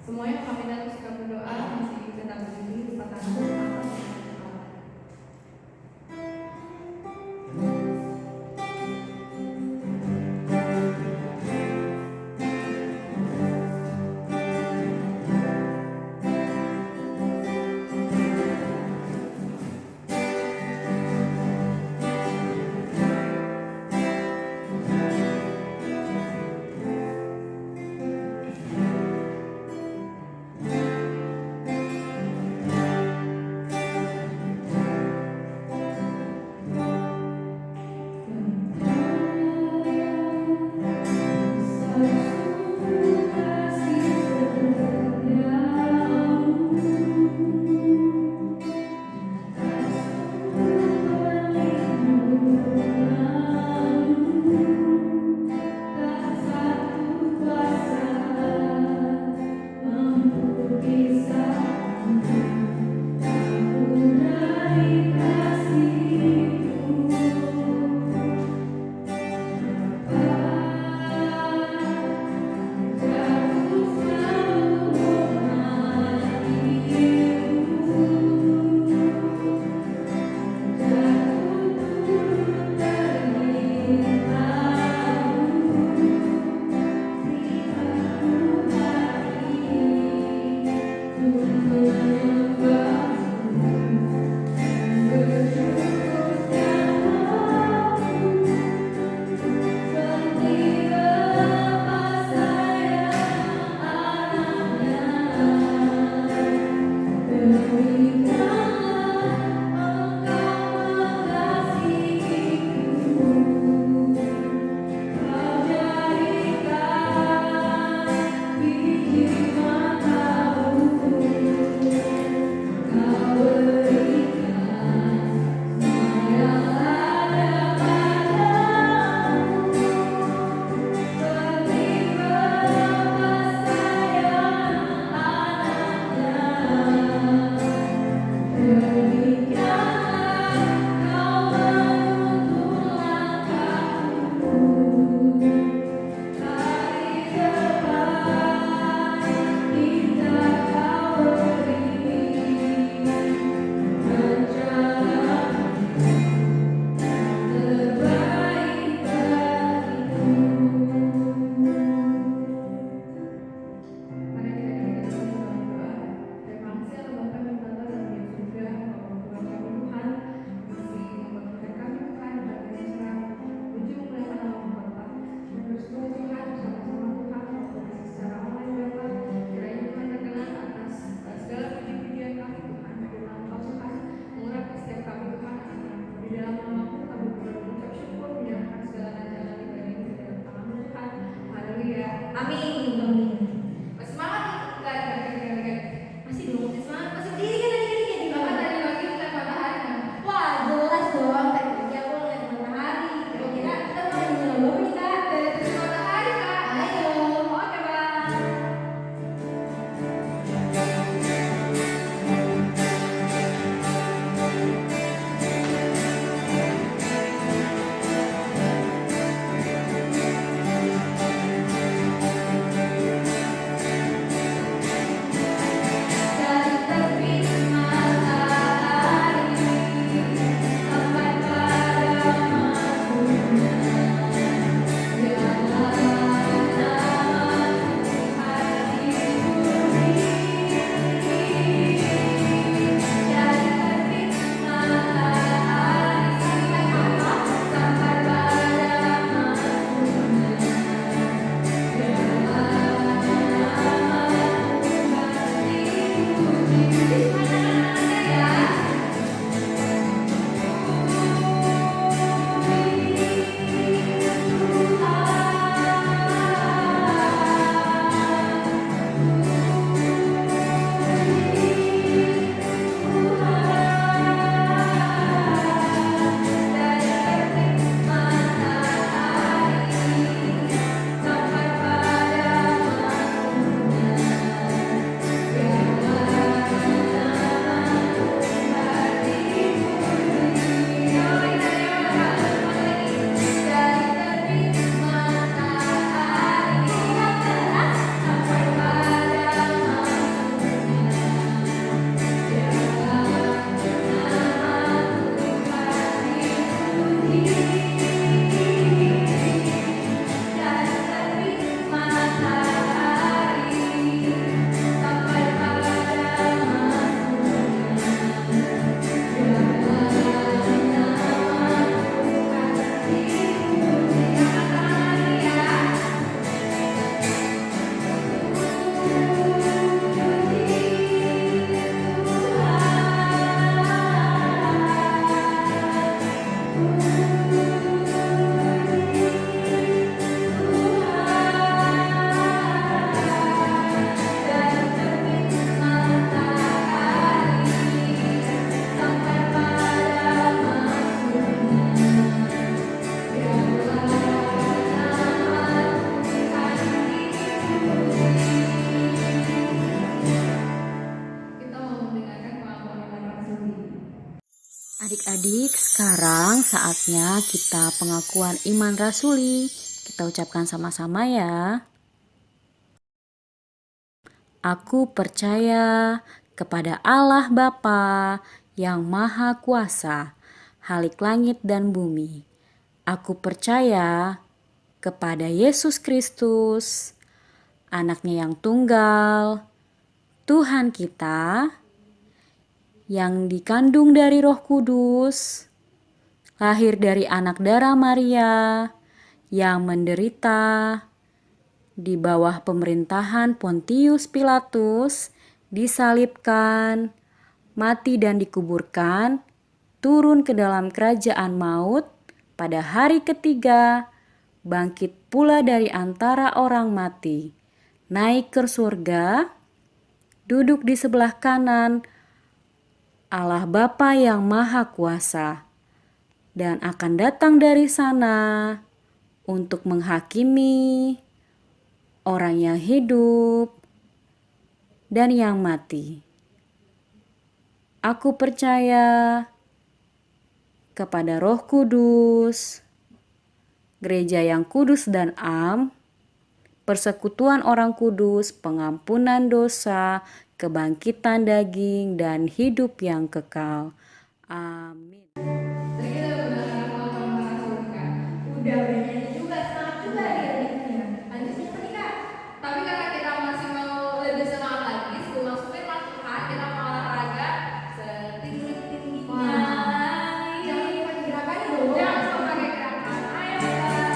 Semuanya kami minta sikap berdoa masih tetap berdiri di tangan bersama dengan kepala. Adik-adik, sekarang saatnya kita pengakuan iman rasuli. Kita ucapkan sama-sama ya. Aku percaya kepada Allah Bapa yang Maha Kuasa, Khalik langit dan bumi. Aku percaya kepada Yesus Kristus, anaknya yang tunggal, Tuhan kita, yang dikandung dari Roh Kudus, lahir dari anak darah Maria, yang menderita di bawah pemerintahan Pontius Pilatus, disalibkan, mati dan dikuburkan, turun ke dalam kerajaan maut, pada hari ketiga bangkit pula dari antara orang mati, naik ke surga, duduk di sebelah kanan Allah Bapa yang Maha Kuasa, dan akan datang dari sana untuk menghakimi orang yang hidup dan yang mati. Aku percaya kepada Roh Kudus, gereja yang kudus dan am, persekutuan orang kudus, pengampunan dosa, kebangkitan daging, dan hidup yang kekal. Amin. Tadi kita udah ngomong rasuli kan. Udah nyanyi juga, semangat juga adik-adiknya. Lanjut tadi Kak. Tapi karena kita masih mau lebih semangat lagi, sebelum masuk firman Tuhan, kita mau olahraga setinggi-tingginya. Jangan lupa gerakannya dulu. Jangan lupa pakai gerakan. Ayo Kak.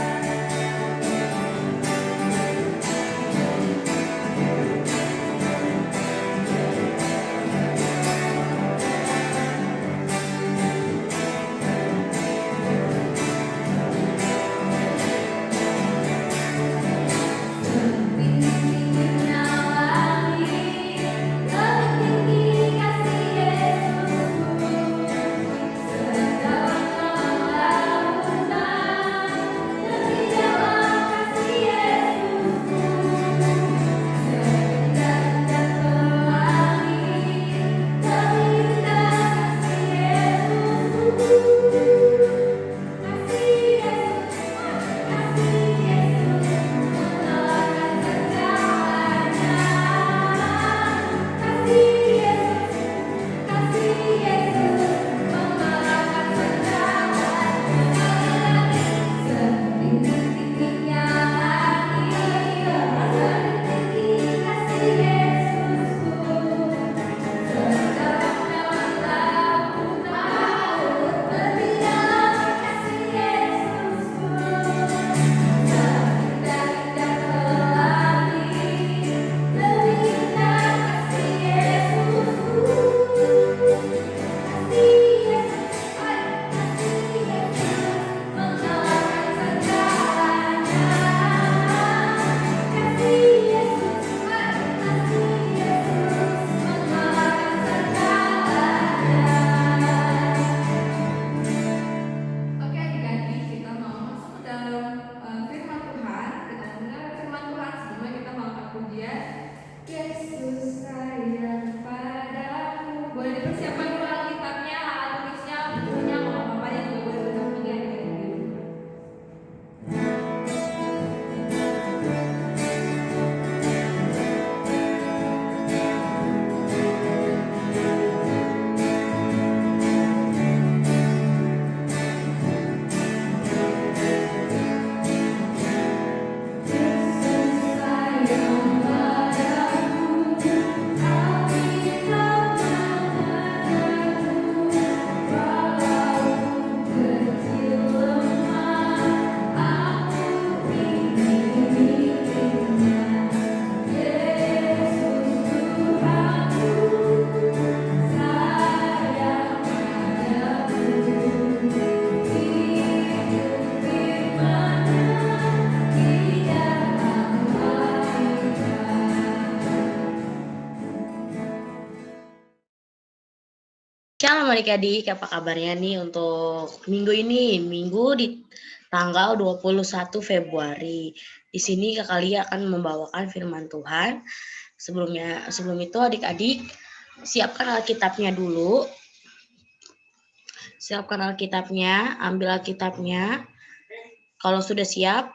Oke adik-adik, kita mau masuk ke dalam firman Tuhan. Kita mau mendengar firman Tuhan sebelumnya kita mau angkat pujian. Yesus sayang padamu. Boleh dipersiapkan dulu Alkitabnya, alat tulisnya, bukunya, mau apa-apanya juga boleh berdampingan ya adik-adik. Shalom adik-adik, apa kabarnya nih untuk minggu ini? Minggu di tanggal 21 Februari. Di sini Kak Lia akan membawakan firman Tuhan. Sebelum itu adik-adik siapkan Alkitabnya dulu. Siapkan Alkitabnya, ambil Alkitabnya. Kalau sudah siap,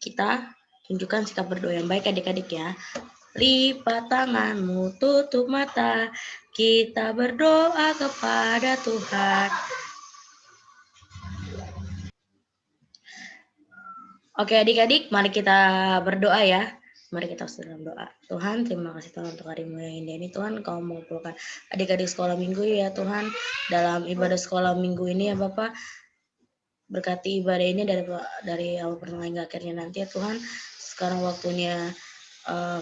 kita tunjukkan sikap berdoa yang baik adik-adik ya. Lipat tanganmu, tutup mata, kita berdoa kepada Tuhan. Oke adik-adik, mari kita berdoa ya. Mari kita dalam doa. Tuhan, terima kasih Tuhan untuk hari yang indah ini. Tuhan, Kau mengumpulkan adik-adik sekolah minggu ya Tuhan. Dalam ibadah sekolah minggu ini ya Bapak. Berkati ibadah ini dari awal pertengahan hingga akhirnya nanti ya Tuhan. Sekarang waktunya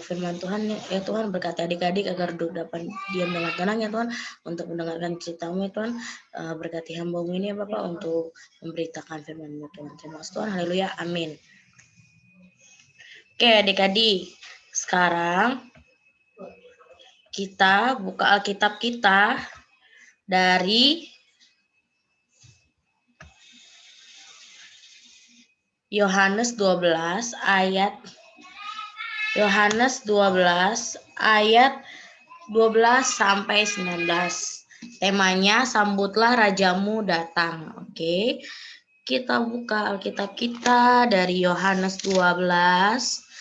firman Tuhan ya Tuhan, berkati adik-adik agar dapat diam dengan tenang ya Tuhan untuk mendengarkan cerita-Mu ya Tuhan. Berkati hamba-Mu ini ya Bapak untuk memberitakan firman-Mu Tuhan. Terima kasih Tuhan, haleluya, amin. Oke adik-adik, sekarang kita buka Alkitab kita dari Yohanes 12 ayat 12 sampai 19. Temanya sambutlah rajamu datang. Oke. Kita buka Alkitab kita dari Yohanes 12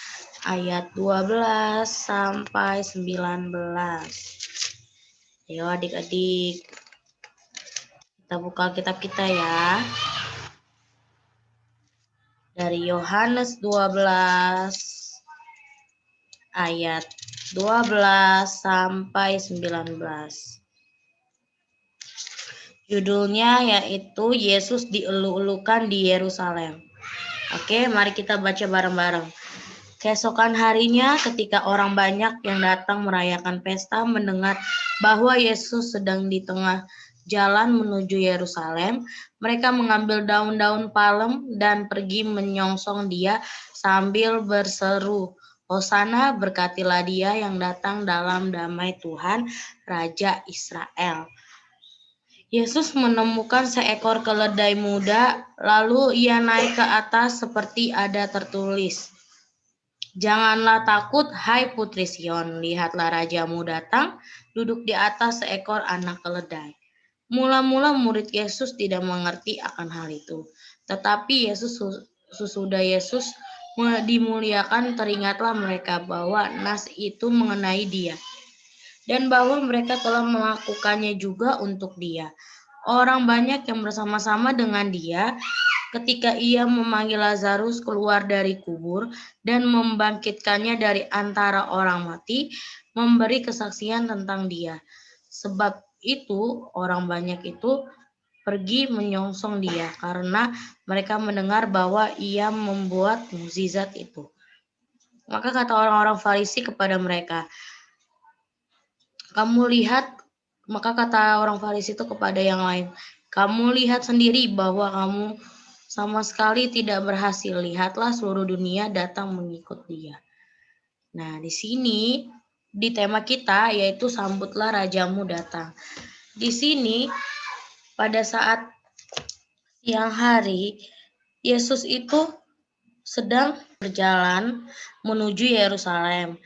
ayat 12 sampai 19. Ayo adik-adik. Kita buka Alkitab kita ya. Dari Yohanes 12 ayat 12 sampai 19. Judulnya yaitu Yesus dielu-elukan di Yerusalem. Oke, mari kita baca bareng-bareng. Keesokan harinya ketika orang banyak yang datang merayakan pesta mendengar bahwa Yesus sedang di tengah jalan menuju Yerusalem, mereka mengambil daun-daun palem dan pergi menyongsong dia sambil berseru, Hosana, berkatilah dia yang datang dalam damai Tuhan, Raja Israel. Yesus menemukan seekor keledai muda, lalu ia naik ke atas seperti ada tertulis, Janganlah takut, hai putri Sion, lihatlah rajamu datang, duduk di atas seekor anak keledai. Mula-mula murid Yesus tidak mengerti akan hal itu. Tetapi sesudah Yesus dimuliakan, teringatlah mereka bahwa nas itu mengenai dia. Dan bahwa mereka telah melakukannya juga untuk dia. Orang banyak yang bersama-sama dengan dia ketika ia memanggil Lazarus keluar dari kubur dan membangkitkannya dari antara orang mati, memberi kesaksian tentang dia. Sebab itu orang banyak itu pergi menyongsong dia karena mereka mendengar bahwa ia membuat mukjizat itu. Maka kata orang-orang Farisi kepada mereka, maka kata orang Farisi itu kepada yang lain, kamu lihat sendiri bahwa kamu sama sekali tidak berhasil. Lihatlah seluruh dunia datang mengikut dia. Nah, di sini di tema kita yaitu sambutlah rajamu datang. Di sini pada saat siang hari Yesus itu sedang berjalan menuju Yerusalem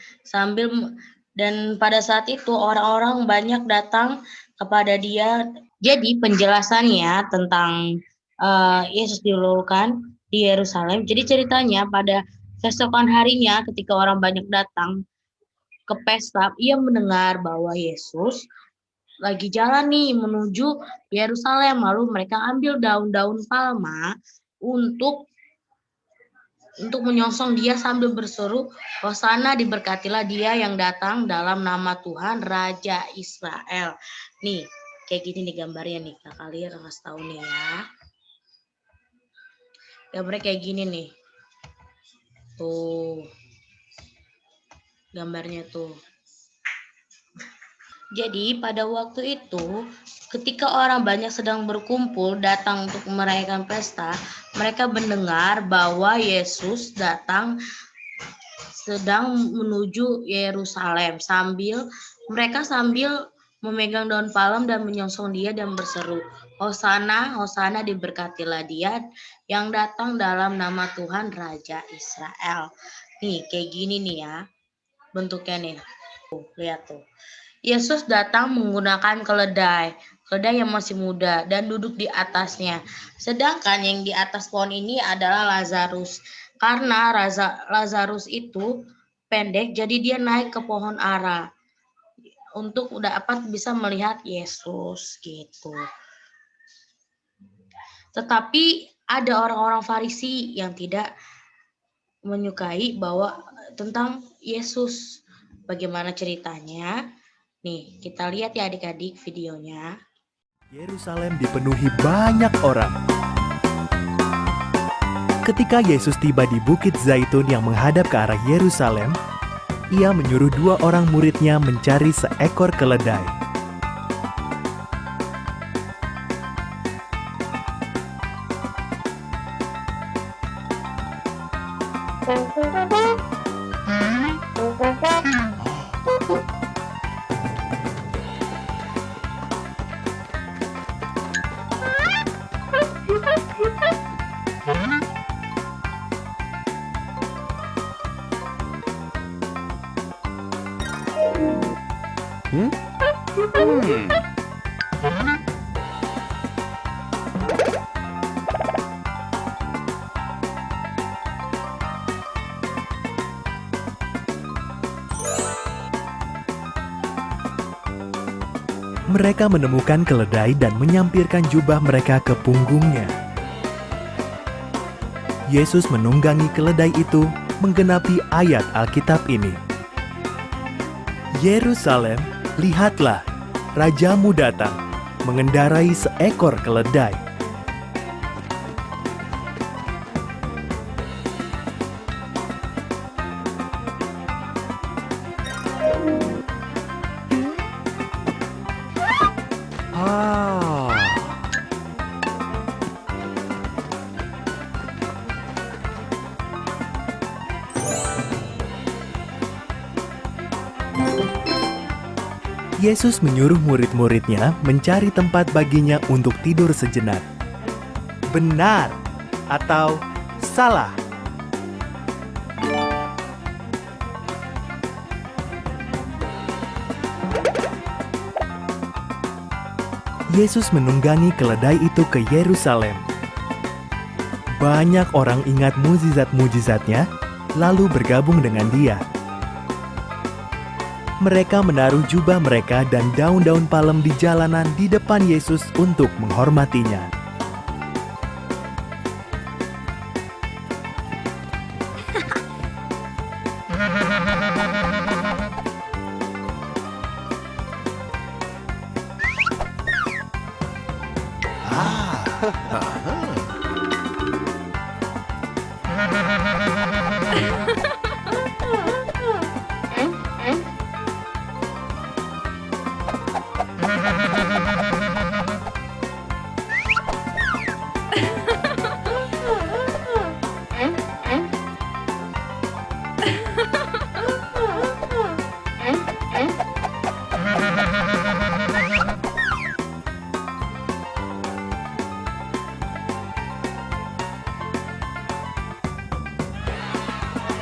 dan pada saat itu orang-orang banyak datang kepada dia. Jadi penjelasannya tentang Yesus dilulukan di Yerusalem. Jadi ceritanya pada keesokan harinya ketika orang banyak datang ke pesta, ia mendengar bahwa Yesus lagi jalan nih menuju Yerusalem. Lalu mereka ambil daun-daun palma untuk menyongsong dia sambil berseru, Hosana, diberkatilah dia yang datang dalam nama Tuhan, Raja Israel. Nih, kayak gini nih gambarnya nih, Kak Lia kasih tahu nih ya. Gambarnya kayak gini nih. Tuh. Gambarnya tuh. Jadi pada waktu itu, ketika orang banyak sedang berkumpul datang untuk merayakan pesta, mereka mendengar bahwa Yesus sedang menuju Yerusalem sambil memegang daun palem dan menyongsong dia dan berseru, Hosana, Hosana, diberkatilah dia yang datang dalam nama Tuhan Raja Israel. Nih kayak gini nih ya bentuknya nih. Tuh, lihat tuh. Yesus datang menggunakan keledai yang masih muda dan duduk di atasnya. Sedangkan yang di atas pohon ini adalah Lazarus. Karena Lazarus itu pendek, jadi dia naik ke pohon ara untuk dapat bisa melihat Yesus gitu. Tetapi ada orang-orang Farisi yang tidak menyukai bahwa tentang Yesus. Bagaimana ceritanya? Nih, kita lihat ya adik-adik videonya. Yerusalem dipenuhi banyak orang. Ketika Yesus tiba di Bukit Zaitun yang menghadap ke arah Yerusalem, ia menyuruh 2 orang muridnya mencari seekor keledai. Mereka menemukan keledai dan menyampirkan jubah mereka ke punggungnya. Yesus menunggangi keledai itu menggenapi ayat Alkitab ini. Yerusalem, lihatlah, Rajamu datang, mengendarai seekor keledai. Yesus menyuruh murid-muridnya mencari tempat baginya untuk tidur sejenak. Benar atau salah? Yesus menunggangi keledai itu ke Yerusalem. Banyak orang ingat mukjizat-mukjizatnya, lalu bergabung dengan dia. Mereka menaruh jubah mereka dan daun-daun palem di jalanan di depan Yesus untuk menghormatinya.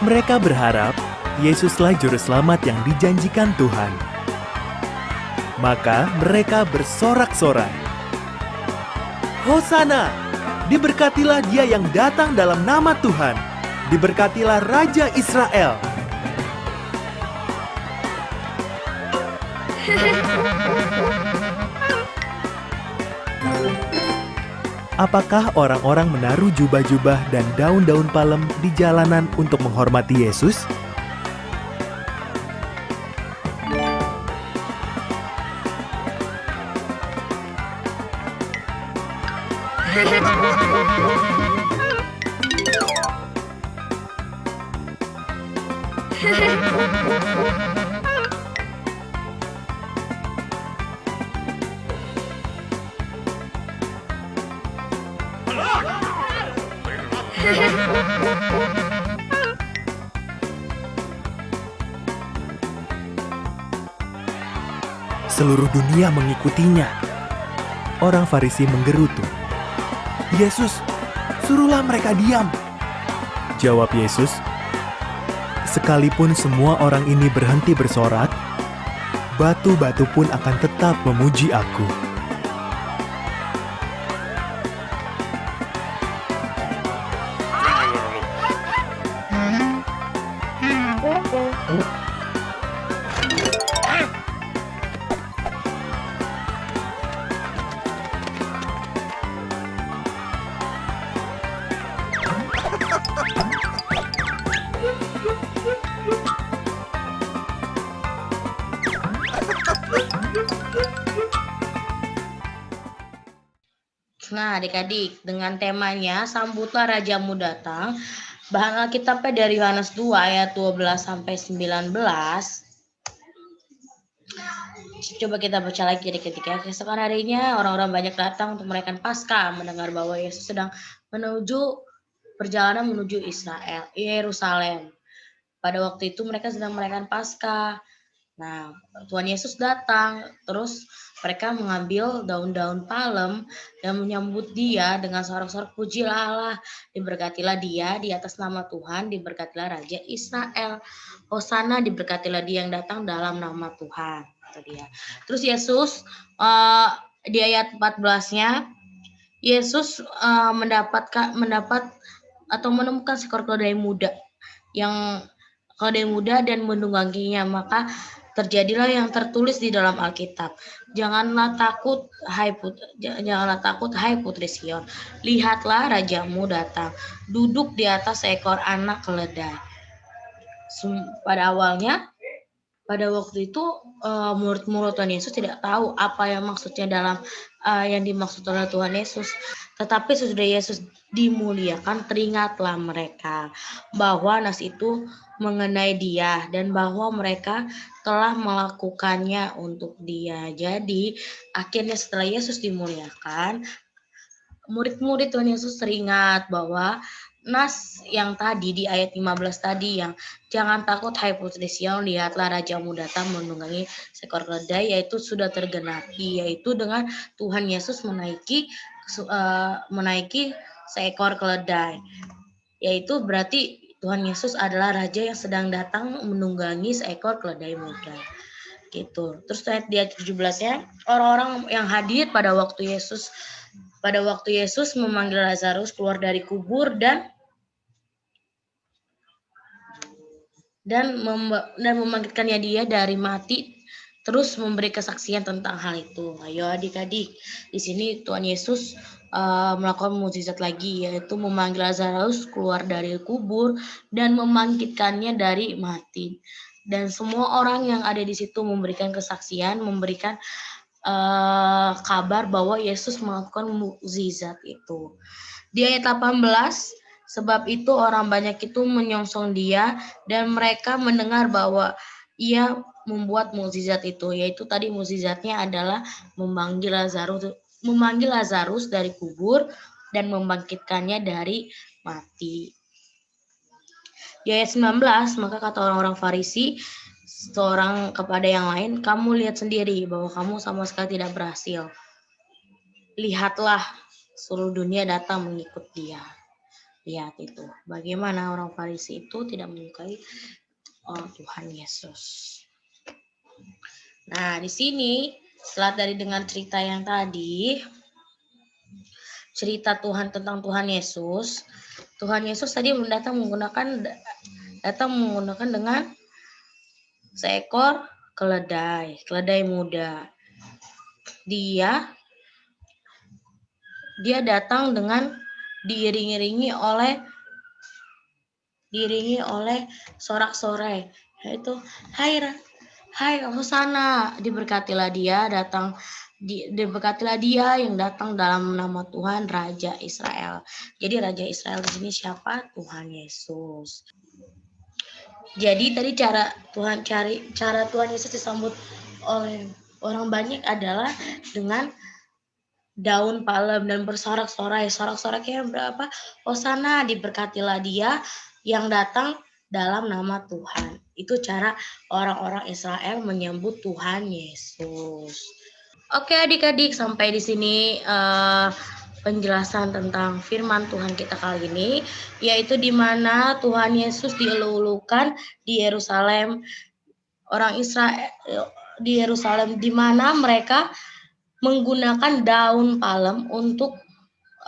Mereka berharap Yesuslah juru selamat yang dijanjikan Tuhan. Maka mereka bersorak-sorai, Hosana! Diberkatilah dia yang datang dalam nama Tuhan. Diberkatilah Raja Israel. Apakah orang-orang menaruh jubah-jubah dan daun-daun palem di jalanan untuk menghormati Yesus? Seluruh dunia mengikutinya. Orang Farisi menggerutu, Yesus, suruhlah mereka diam. Jawab Yesus, sekalipun semua orang ini berhenti bersorak, batu-batu pun akan tetap memuji aku. Nah, adik-adik, dengan temanya Sambutlah Rajamu Datang, bahan Alkitabnya dari Yohanes 2 ayat 12 sampai 19. Coba kita baca lagi adik-adik ya. Keesokan harinya orang-orang banyak datang untuk merayakan Paskah, mendengar bahwa Yesus sedang perjalanan menuju Yerusalem. Pada waktu itu mereka sedang merayakan Paskah. Nah, Tuhan Yesus datang, terus mereka mengambil daun-daun palem dan menyambut dia dengan sorak-sorak pujilah Allah, diberkatilah dia di atas nama Tuhan, diberkatilah Raja Israel. Hosana, diberkatilah dia yang datang dalam nama Tuhan. Itu dia. Terus Yesus di ayat 14-nya, Yesus mendapat atau menemukan seekor keledai muda dan menungganginya, maka terjadilah yang tertulis di dalam Alkitab. Janganlah takut, hai putri Sion. Lihatlah rajamu datang, duduk di atas seekor anak keledai. Pada waktu itu murid-murid Tuhan Yesus tidak tahu apa yang maksudnya yang dimaksud oleh Tuhan Yesus. Tetapi sesudah Yesus dimuliakan, teringatlah mereka bahwa nas itu mengenai dia dan bahwa mereka telah melakukannya untuk dia. Jadi akhirnya setelah Yesus dimuliakan, murid-murid Tuhan Yesus teringat bahwa nas yang tadi di ayat 15 tadi yang jangan takut hai putri Sion, lihatlah rajamu datang menunggangi seekor keledai, yaitu sudah tergenapi, yaitu dengan Tuhan Yesus menaiki seekor keledai. Yaitu berarti Tuhan Yesus adalah raja yang sedang datang menunggangi seekor keledai muda. Gitu. Terus di ayat 17-nya, orang-orang yang hadir pada waktu Yesus memanggil Lazarus keluar dari kubur dan membangkitkannya dia dari mati, terus memberi kesaksian tentang hal itu. Ayo adik-adik, di sini Tuhan Yesus melakukan mukjizat lagi, yaitu memanggil Lazarus keluar dari kubur dan membangkitkannya dari mati. Dan semua orang yang ada di situ memberikan kesaksian, memberikan kabar bahwa Yesus melakukan mukjizat itu. Di ayat 18, sebab itu orang banyak itu menyongsong dia dan mereka mendengar bahwa ia membuat mukjizat itu, yaitu tadi mukjizatnya adalah memanggil Lazarus dari kubur dan membangkitkannya dari mati. Di ayat 19, maka kata orang-orang Farisi seorang kepada yang lain, kamu lihat sendiri bahwa kamu sama sekali tidak berhasil. Lihatlah, seluruh dunia datang mengikut dia. Lihat itu, bagaimana orang Farisi itu tidak menyukai Tuhan Yesus. Nah, di sini setelah dari dengar cerita yang tadi, cerita tentang Tuhan Yesus tadi datang menggunakan dengan seekor keledai muda. Dia datang dengan diiringi oleh sorak-sorai, yaitu hai Hosana, diberkatilah dia yang datang dalam nama Tuhan Raja Israel. Jadi Raja Israel di sini siapa? Tuhan Yesus. Jadi tadi cara Tuhan Yesus disambut oleh orang banyak adalah dengan daun palem dan bersorak-sorai. Sorak-soraknya berapa? Hosana, diberkatilah dia yang datang dalam nama Tuhan. Itu cara orang-orang Israel menyambut Tuhan Yesus. Oke adik-adik, sampai di sini penjelasan tentang firman Tuhan kita kali ini, yaitu di mana Tuhan Yesus dielulukan di Yerusalem. Orang Israel di Yerusalem, di mana mereka menggunakan daun palem untuk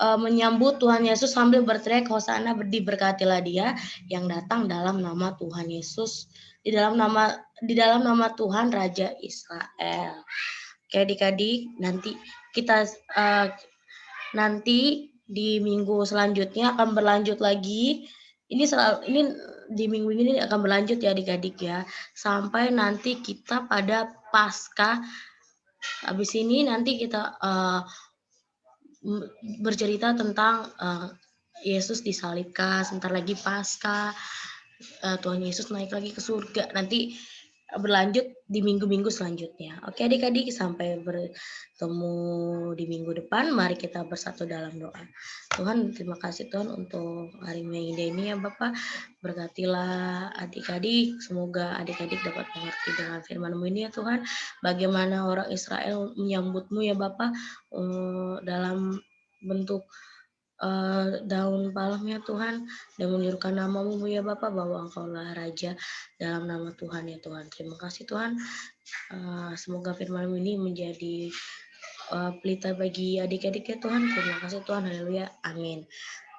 menyambut Tuhan Yesus sambil berteriak, Hosana, diberkatilah dia yang datang dalam nama Tuhan Yesus, di dalam nama Tuhan Raja Israel. Oke, adik-adik, nanti di minggu selanjutnya akan berlanjut lagi. Ini di minggu ini akan berlanjut ya adik-adik ya, sampai nanti kita pada Paskah. Habis ini nanti kita bercerita tentang Yesus disalibkan, sebentar lagi Paskah, Tuhan Yesus naik lagi ke surga. Nanti berlanjut di minggu-minggu selanjutnya. Oke adik-adik, sampai bertemu di minggu depan. Mari kita bersatu dalam doa. Tuhan, terima kasih Tuhan untuk hari yang indah ini ya Bapak. Berkatilah adik-adik, semoga adik-adik dapat mengerti dengan firman-Mu ini ya Tuhan. Bagaimana orang Israel menyambut-Mu ya Bapak, dalam bentuk daun palem ya Tuhan, dan menyerukan nama-Mu ya Bapak, bahwa Engkaulah Raja dalam nama Tuhan ya Tuhan. Terima kasih Tuhan. Semoga firman-Mu ini menjadi pelita bagi adik-adik ya Tuhan. Terima kasih Tuhan. Haleluya. Amin.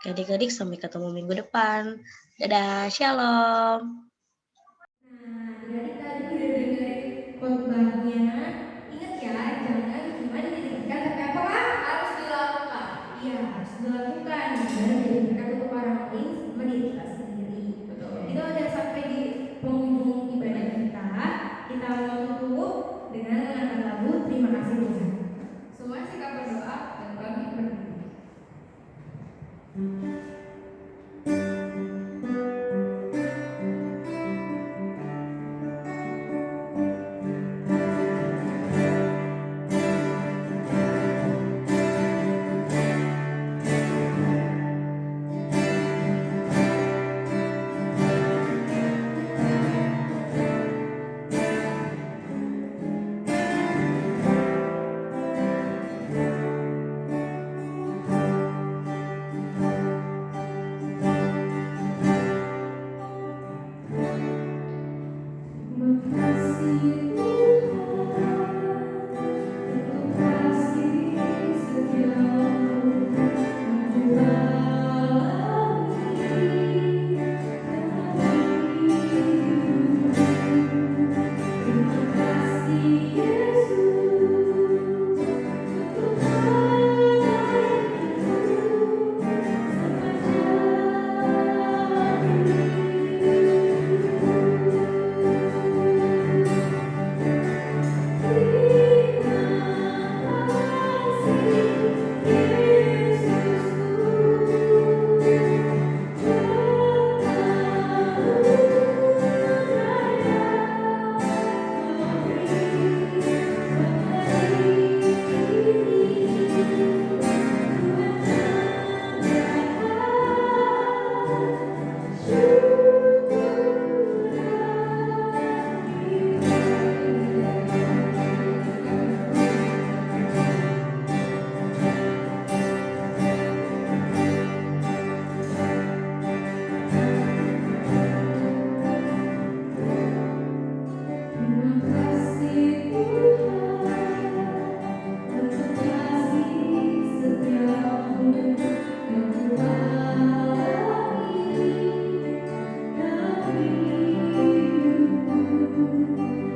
Oke, adik-adik, sampai ketemu minggu depan. Dadah. Shalom. Nah, adik-adik tadi udah dengerin khotbahnya. Ingat ya, jangan cuma didengarkan tapi apa? Harus dilakukan. Iya, harus dilakukan. Dan jadi berkat untuk orang lain sama diri kita sendiri. Betul. Kita udah sampai di penghujung ibadah kita. Kita mau tutup dengan mengangkat lagu Terima Kasih Tuhan. Semua sikap berdoa dan kami berdiri.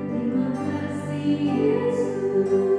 Terima kasih Yesus.